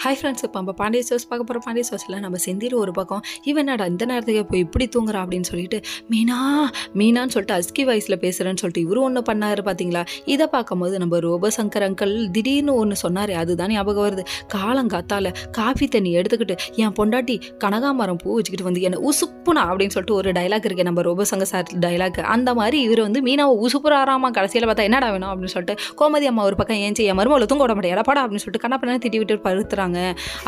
Hi friends, இப்போ நம்ம Pandya stores பார்க்க போகிற பாண்டிய ஸ்டோர்ஸில் நம்ம செந்தில் ஒரு பக்கம் இவன் என்னடா இந்த நேரத்துக்கு போய் இப்படி தூங்குறா அப்படின்னு சொல்லிட்டு மீனான்னு சொல்லிட்டு அஸ்கி வாய்ஸில் பேசுகிறேன்னு சொல்லிட்டு இவரும் ஒன்று பண்ணார் பார்த்தீங்களா. இதை பார்க்கும்போது நம்ம ரோபசங்கர் அங்கிள் திடீர்னு ஒன்று சொன்னார், அதுதான் ஞாபகம் வருது. காலங்காத்தால காஃபி தண்ணி எடுத்துக்கிட்டு என் பொண்டாட்டி கனகாமரம் பூ வச்சுக்கிட்டு வந்து என்னை உசுப்புனா அப்படின்னு சொல்லிட்டு ஒரு டைலாக் இருக்கு, நம்ம ரோபசங்கர் சார் டைலாக். அந்த மாதிரி இவர் வந்து மீனாவை உசுப்புறாராமா. கடைசியில் பார்த்தா என்னடா வேணும் அப்படின்னு சொல்லிட்டு கோமதி அம்மா ஒரு பக்கம் ஏஞ்சி என் மருமகளை தூங்க விட மாட்டேன் எடப்பாடா அப்படின்னு சொல்லிட்டு கண்ணா திட்டி விட்டு பருத்துறாங்க.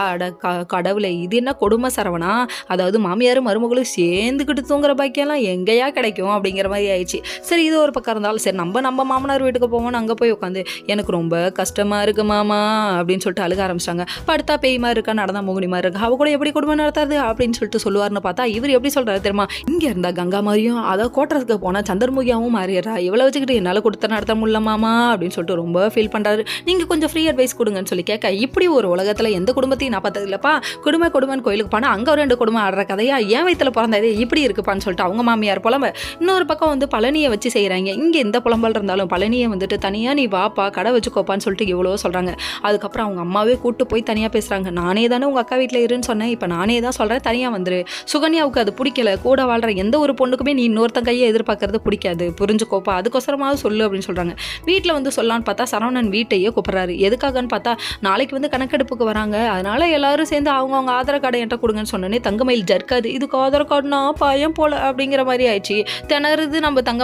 அட கடவுளை, இது என்ன கொடுமை சரவணா. அதாவது மாமியாரும் மருமகளும் சேர்ந்துக்கிட்டு தூங்குற பாக்கியெல்லாம் எங்கேயா கிடைக்கும் அப்படிங்கிற மாதிரி ஆயிடுச்சு. சரி, இது ஒரு பக்கம் இருந்தாலும் சரி, நம்ம மாமனார் வீட்டுக்கு போவோம்னு அங்கே போய் உட்காந்து எனக்கு ரொம்ப கஷ்டமா இருக்கு மாமா அப்படின்னு சொல்லிட்டு அழுக ஆரம்பிச்சிட்டாங்க. படுத்தா பேய் மாதிரி இருக்கா, நடந்தா மோகினி மாதிரி இருக்கா, அவ கூட எப்படி குடும்பம் நடத்தாது அப்படின்னு சொல்லிட்டு சொல்லுவார்னு பார்த்தா இவர் எப்படி சொல்றாரு தெரியுமா, இங்க இருந்தா கங்கா மாதிரியும் அதாவது கோட்டரத்துக்கு போனா சந்திரமுகியாவும் மாறிடுறா, இவ்வளவு வச்சுக்கிட்டு என்னால கொடுத்த நடத்த முடியல மாமா அப்படின்னு சொல்லிட்டு ரொம்ப ஃபீல் பண்றாரு. நீங்க கொஞ்சம் ஃப்ரீ அட்வைஸ் கொடுங்கன்னு சொல்லி கேட்க, இப்படி ஒரு உலகத்துல எந்த குடும்பத்தையும் நான் பார்த்தது இல்லப்பா, குடும்பம்னு கோயிலுக்கு போனா அங்க ஒரு 2 குடும்பம் ஆடுற கதையா, ஏன் வயித்துல பிறந்தது இப்படி இருக்குப்பான்னு சொல்லிட்டு அவங்க மாமியார் புலம்ப. இன்னொரு பக்கம் வந்து பழனியை வச்சு செய்யறாங்க. இங்க எந்த புலம்பல் இருந்தாலும் பழனியை வந்துட்டு தனியா நீ வாப்பா கடை வச்சுக்கோப்பான்னு சொல்லிட்டு எவ்வளோ சொல்றாங்க. அதுக்கப்புறம் அவங்க அம்மாவே கூட்டு போய் தனியா பேசுறாங்க. நானே தானே உங்க அக்கா வீட்டுல இருன்னு சொன்னேன், இப்ப நானே தான் சொல்றேன் தனியா வந்துரு. சுகன்யாவுக்கு அது பிடிக்கல, கூட வாழ்ற எந்த ஒரு பொண்ணுக்குமே நீ இன்னொருத்தன் கையை எதிர்பார்க்கறது பிடிக்காது, புரிஞ்சுக்கோப்பா, அதுக்கொசரமாவது சொல்லு அப்படின்னு சொல்றாங்க. வீட்டுல வந்து சொல்லலான்னு பார்த்தா சரவணன் வீட்டையே கூப்பிடுறாரு. எதுக்காகன்னு பார்த்தா நாளைக்கு வந்து கணக்கெடுப்புக்கு வராங்க, அதனால எல்லாரும் சேர்ந்து அவங்க ஆதார் கார்டை என்கிட்ட கொடுங்கன்னு சொன்னோன்னே தங்கமயில் ஜர்க்காது, இதுக்கு ஆதார் கார்டுனா பயம் போல அப்படிங்கிற மாதிரி ஆயிடுச்சு. திணறுது நம்ம தங்கமயில்.